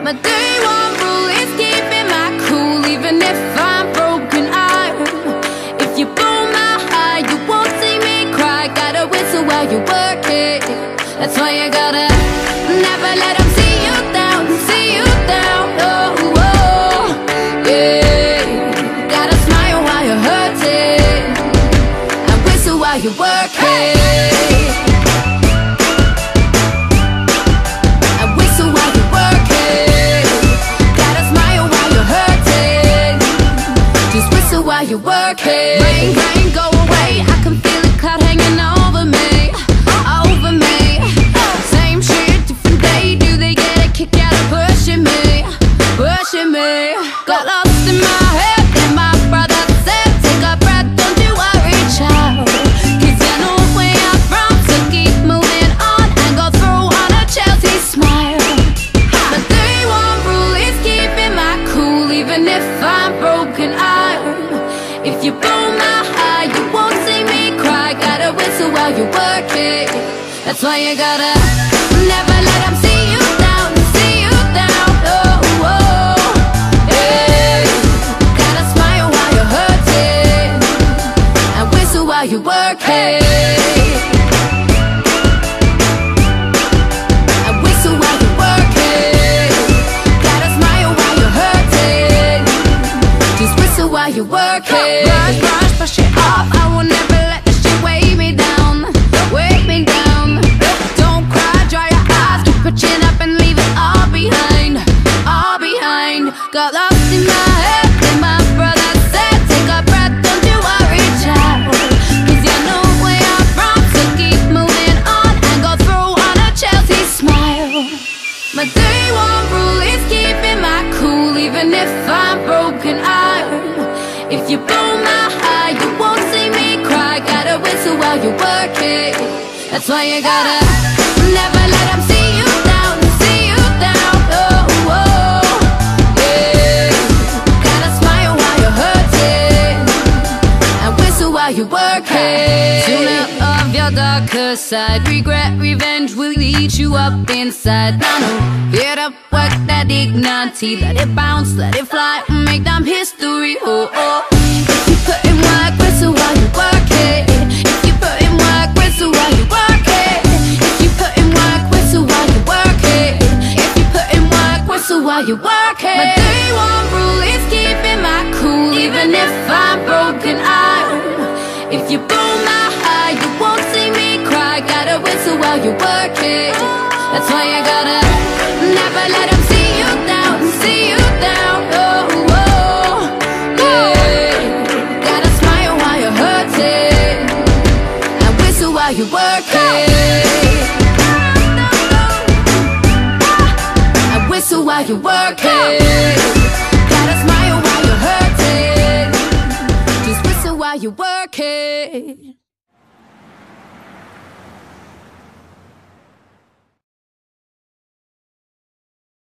My day one rule is keeping my cool, even if I'm broken iron. If you blow my high, you won't see me cry. Gotta whistle while you work it. That's why you gotta never let them see you down, see you down. Oh, oh, yeah. Gotta smile while you're hurting and whistle while you work it. And whistle while you work it. Gotta smile while you're hurting. Just whistle while you work it. Rain, rain, go away. I can feel the cloud hanging over me, over me. Same shit, different day. Do they get a kick out of pushing me, pushing me? Got lost in my head, and my brother said, take a breath, don't you worry, child. Cause you know where I'm from, so keep moving on and go through on a Chelsea smile. My day one rule is keeping my cool, even if I'm broken iron. If you blow my high, you won't see me cry. Gotta whistle while you work it. That's why you gotta never let them see you down, see you down. Oh, oh, yeah. Gotta smile while you're hurting and whistle while you work it. And whistle while you work it. Gotta smile while you're hurting. Just whistle while you work it. Brush, brush, brush it off. I will never let this shit weigh me down, weigh me down. Don't cry, dry your eyes, keep your chin up and leave it all behind, all behind. Got lost in my head, and my brother said, take a breath, don't you worry, child. Cause you know where I'm from, so keep moving on and go through on a Chelsea smile. My day one rule is keeping my cool, even if I'm broken iron. If you blow my high, you won't see me cry. Gotta whistle while you work it. That's why you gotta never let them see you down, see you down. Oh, oh, yeah. Gotta smile while you're hurting and whistle while you work it. Sooner of your darker side, regret, revenge will eat you up inside. Now no, get up, work that dignity. Let it bounce, let it fly, make them history. Oh, oh. If you put in work, whistle while you work it. If you put in work, whistle while you work it. If you put in work, whistle while you work it. If you put in work, whistle while you work it. My day one rule is keeping my cool, even if I'm broken iron. If you blow my high, you won't see me cry. Gotta whistle while you work it. That's why you gotta never let them see you down, see you down. Oh, oh, yeah. Gotta smile while you're hurting and whistle while you work it. And whistle while you work it. Gotta smile while you're hurting. Just whistle while you work it.